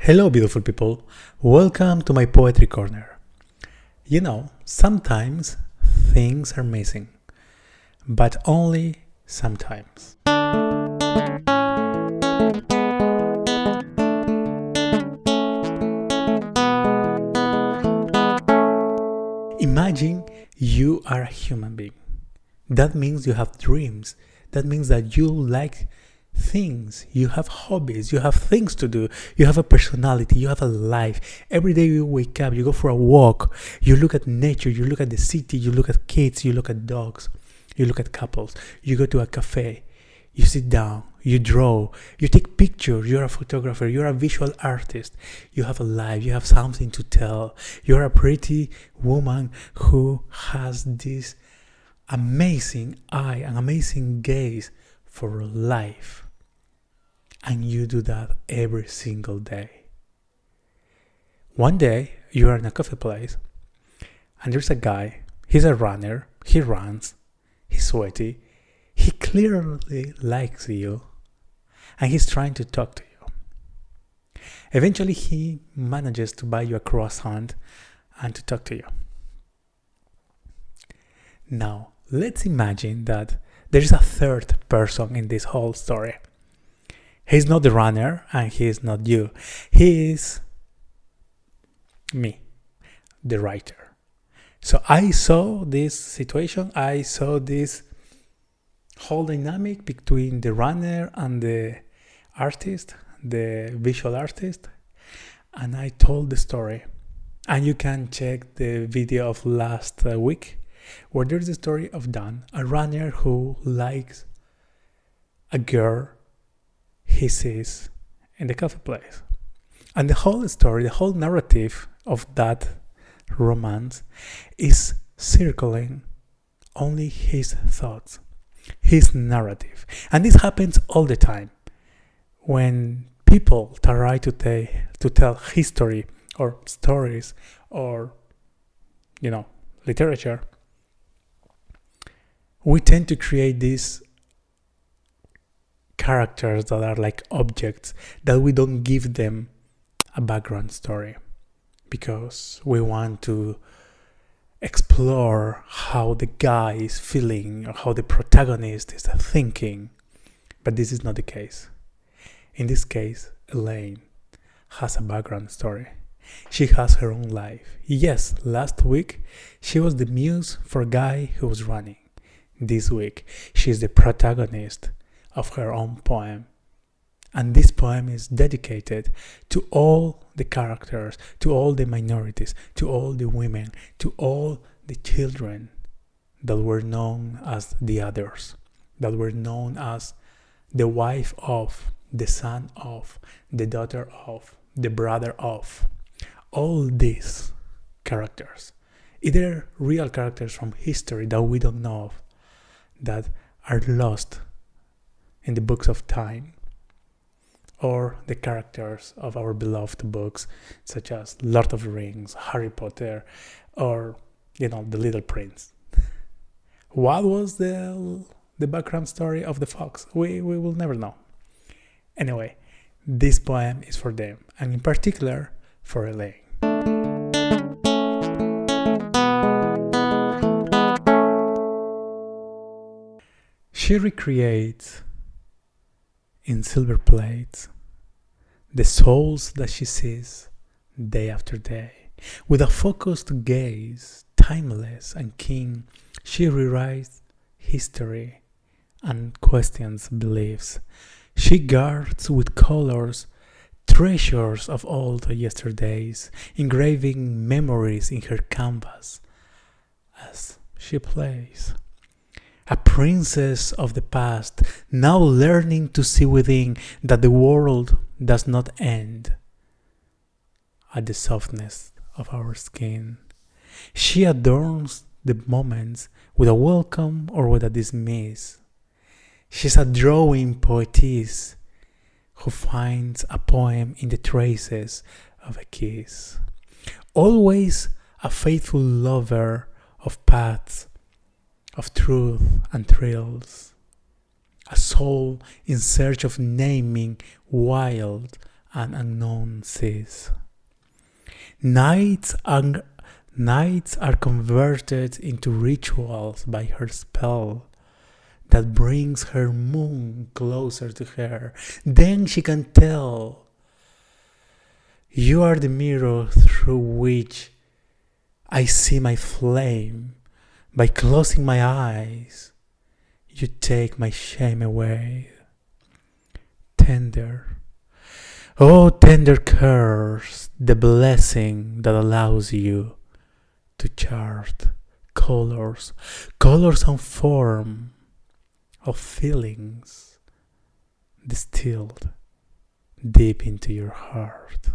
Hello, beautiful people. Welcome to my poetry corner. Sometimes things are missing, but only sometimes. Imagine you are a human being. That means you have dreams. That means that you like things, you have hobbies, you have things to do, you have a personality, you have a life. Every day you wake up, you go for a walk, you look at nature, you look at the city, you look at kids, you look at dogs, you look at couples, you go to a cafe, you sit down, you draw, you take pictures, you're a photographer, you're a visual artist, you have a life, you have something to tell, you're a pretty woman who has this amazing eye, an amazing gaze for life. And you do that every single day. One day, you are in a coffee place, and there's a guy, he's a runner, he runs, he's sweaty, he clearly likes you, and he's trying to talk to you. Eventually, he manages to buy you a croissant and to talk to you. Now, let's imagine that there is a third person in this whole story. He's not the runner and he is not you. He is me, the writer. So I saw this situation, I saw this whole dynamic between the runner and the artist, the visual artist, and I told the story. And you can check the video of last week where there's the story of Dan, a runner who likes a girl he sees in the coffee place. And the whole story, the whole narrative of that romance is circling only his thoughts, his narrative. And this happens all the time. When people try to tell history or stories or, literature, we tend to create these characters that are like objects that we don't give them a background story because we want to explore how the guy is feeling or how the protagonist is thinking. But this is not the case. In this case, Elaine has a background story. She has her own life. Yes, last week she was the muse for a guy who was running. This week she's the protagonist of her own poem. And this poem is dedicated to all the characters, to all the minorities, to all the women, to all the children that were known as the others, that were known as the wife of, the son of, the daughter of, the brother of. All these characters, either real characters from history that we don't know of, that are lost in the books of time, or the characters of our beloved books such as Lord of the Rings, Harry Potter, or The Little Prince. What was the background story of the fox? We will never know. Anyway, this poem is for them, and in particular for Elaine. She recreates in silver plates the souls that she sees day after day. With a focused gaze, timeless and keen, she rewrites history and questions beliefs. She guards with colors treasures of old yesterdays, engraving memories in her canvas as she plays. A princess of the past, now learning to see within that the world does not end at the softness of our skin. She adorns the moments with a welcome or with a dismiss. She's a drawing poetess who finds a poem in the traces of a kiss. Always a faithful lover of paths, of truth and thrills, a soul in search of naming wild an unknown seas. Nights are converted into rituals by her spell that brings her moon closer to her. Then she can tell, you are the mirror through which I see my flame. By closing my eyes, you take my shame away. Tender, oh tender curse, the blessing that allows you to chart colors and form of feelings distilled deep into your heart.